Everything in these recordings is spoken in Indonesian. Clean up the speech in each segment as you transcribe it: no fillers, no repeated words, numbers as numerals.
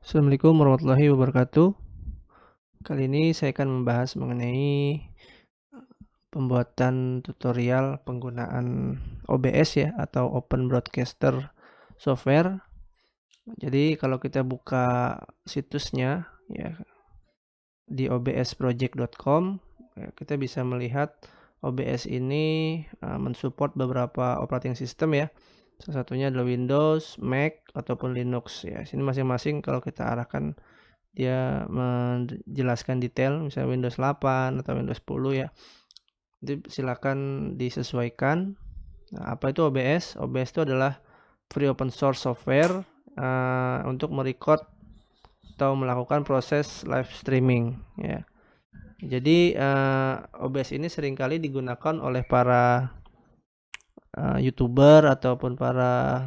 Assalamualaikum warahmatullahi wabarakatuh. Kali ini saya akan membahas mengenai pembuatan tutorial penggunaan OBS ya atau Open Broadcaster Software. Jadi kalau kita buka situsnya ya di obsproject.com ya, kita bisa melihat OBS ini mensupport beberapa operating system ya. Salah satunya adalah Windows, Mac ataupun Linux ya. Sini masing-masing kalau kita arahkan dia menjelaskan detail misalnya Windows 8 atau Windows 10 ya. Jadi silakan disesuaikan. Nah, apa itu OBS? OBS itu adalah free open source software untuk merecord atau melakukan proses live streaming ya. Jadi OBS ini seringkali digunakan oleh para YouTuber ataupun para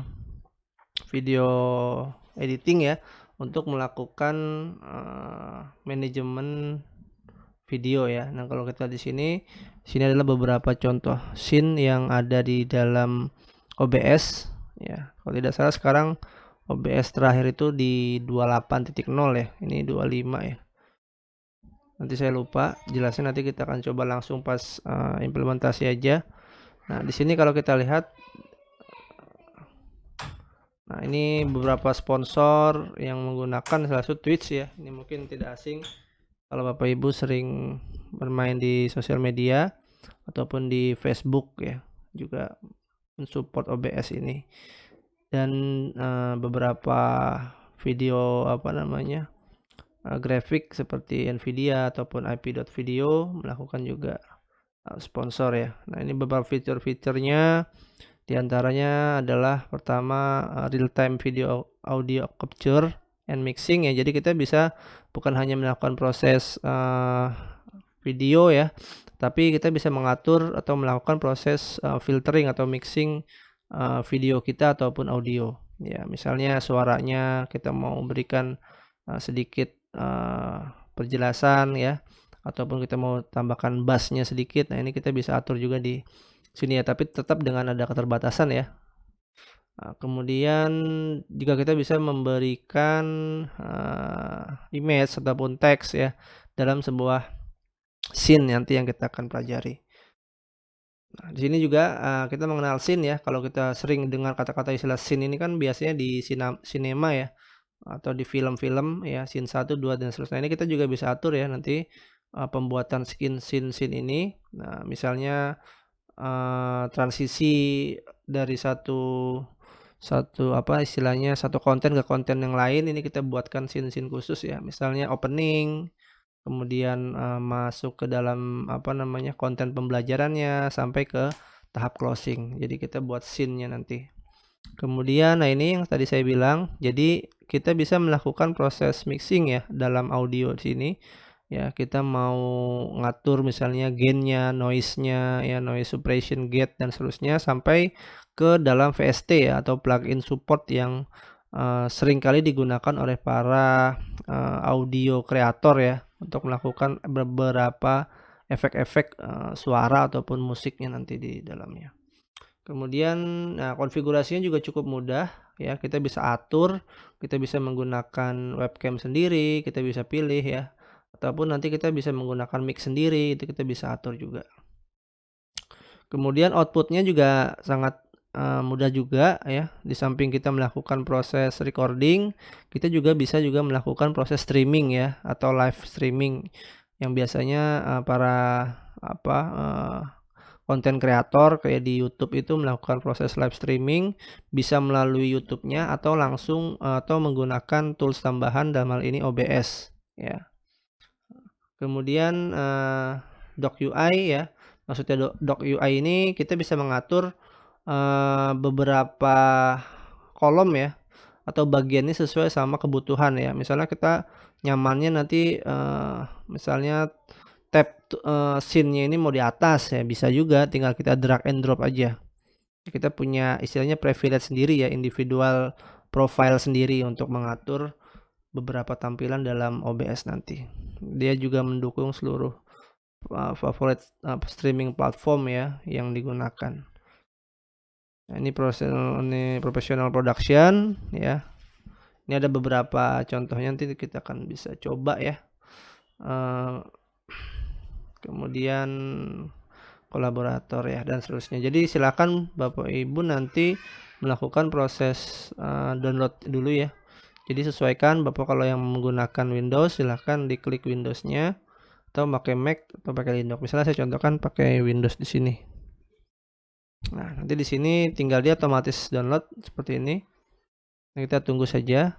video editing ya untuk melakukan manajemen video ya. Nah, kalau kita di sini adalah beberapa contoh scene yang ada di dalam OBS ya. Kalau tidak salah sekarang OBS terakhir itu di 28.0 ya. Ini 25 ya. Nanti saya lupa jelasnya, nanti kita akan coba langsung pas implementasi aja. Nah, di sini kalau kita lihat, nah ini beberapa sponsor yang menggunakan salah satu Twitch ya. Ini mungkin tidak asing kalau Bapak Ibu sering bermain di sosial media ataupun di Facebook ya, juga mensupport OBS ini. Dan beberapa video grafik seperti Nvidia ataupun IP.video melakukan juga sponsor ya. Nah, ini beberapa fitur-fiturnya, diantaranya adalah pertama real time video audio capture and mixing ya. Jadi kita bisa bukan hanya melakukan proses video ya, tapi kita bisa mengatur atau melakukan proses filtering atau mixing video kita ataupun audio ya. Misalnya suaranya kita mau berikan sedikit penjelasan ya, ataupun kita mau tambahkan bassnya sedikit. Nah, ini kita bisa atur juga di sini ya, tapi tetap dengan ada keterbatasan ya. Nah, kemudian juga kita bisa memberikan image ataupun teks ya dalam sebuah scene nanti yang kita akan pelajari. Nah, di sini juga kita mengenal scene ya. Kalau kita sering dengar kata-kata istilah scene ini kan biasanya di sinema ya, atau di film-film ya, scene 1, 2 dan seterusnya. Ini kita juga bisa atur ya nanti pembuatan scene ini. Nah, misalnya transisi dari satu konten ke konten yang lain, ini kita buatkan scene-scene khusus ya. Misalnya opening, kemudian masuk ke dalam konten pembelajarannya sampai ke tahap closing. Jadi kita buat scene-nya nanti. Kemudian, nah ini yang tadi saya bilang, jadi kita bisa melakukan proses mixing ya dalam audio di sini. Ya, kita mau ngatur misalnya gain-nya, noise-nya, ya noise suppression gate dan seterusnya sampai ke dalam VST ya atau plugin support yang seringkali digunakan oleh para audio kreator ya untuk melakukan beberapa efek-efek suara ataupun musiknya nanti di dalamnya. Kemudian konfigurasinya juga cukup mudah ya, kita bisa atur, kita bisa menggunakan webcam sendiri, kita bisa pilih ya, ataupun nanti kita bisa menggunakan mic sendiri, itu kita bisa atur juga. Kemudian outputnya juga sangat mudah juga ya, di samping kita melakukan proses recording, kita juga bisa melakukan proses streaming ya, atau live streaming yang biasanya para konten kreator kayak di YouTube itu melakukan proses live streaming bisa melalui YouTube-nya atau langsung atau menggunakan tools tambahan dalam hal ini OBS ya. Kemudian doc UI ya. Maksudnya doc UI ini kita bisa mengatur beberapa kolom ya atau bagiannya sesuai sama kebutuhan ya. Misalnya kita nyamannya nanti misalnya tab scene-nya ini mau di atas ya, bisa juga tinggal kita drag and drop aja. Kita punya istilahnya privilege sendiri ya, individual profile sendiri untuk mengatur beberapa tampilan dalam OBS nanti. Dia juga mendukung seluruh favorit streaming platform ya yang digunakan. Nah, ini professional production ya. Ini ada beberapa contohnya, nanti kita akan bisa coba ya. Kemudian kolaborator ya dan seterusnya. Jadi silakan Bapak Ibu nanti melakukan proses download dulu ya. Jadi sesuaikan Bapak kalau yang menggunakan Windows silahkan diklik Windows-nya, atau pakai Mac atau pakai Linux. Misalnya saya contohkan pakai Windows di sini. Nah, nanti di sini tinggal dia otomatis download seperti ini. Nah, kita tunggu saja.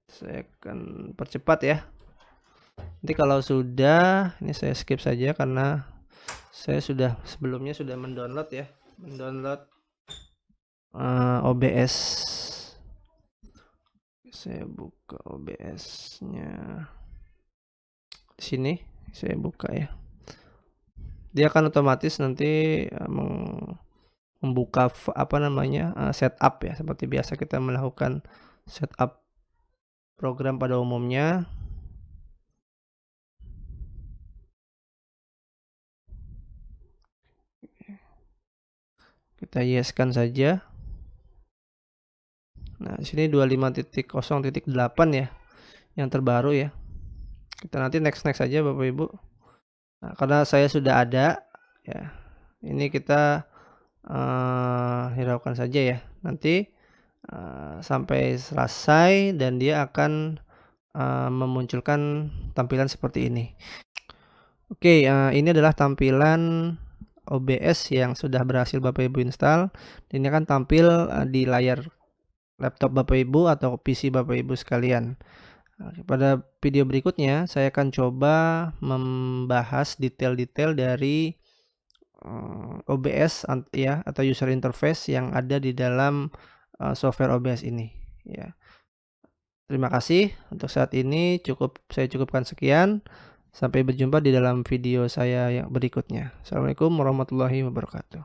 Saya akan percepat ya. Nanti kalau sudah, ini saya skip saja karena saya sebelumnya sudah mendownload ya, OBS. Saya buka OBS-nya. Di sini saya buka ya. Dia akan otomatis nanti membuka setup ya, seperti biasa kita melakukan setup program pada umumnya. Kita yes-kan saja. Nah, di sini 25.0.8 ya, yang terbaru ya. Kita nanti next saja Bapak Ibu. Nah, karena saya sudah ada ya. Ini kita hiraukan saja ya. Nanti sampai selesai dan dia akan memunculkan tampilan seperti ini. Oke, ini adalah tampilan OBS yang sudah berhasil Bapak Ibu install. Ini akan tampil di layar laptop Bapak Ibu atau PC Bapak Ibu sekalian. Pada video berikutnya saya akan coba membahas detail-detail dari OBS ya, atau user interface yang ada di dalam software OBS ini ya. Terima kasih untuk saat ini, saya cukupkan sekian. Sampai berjumpa di dalam video saya yang berikutnya. Assalamualaikum warahmatullahi wabarakatuh.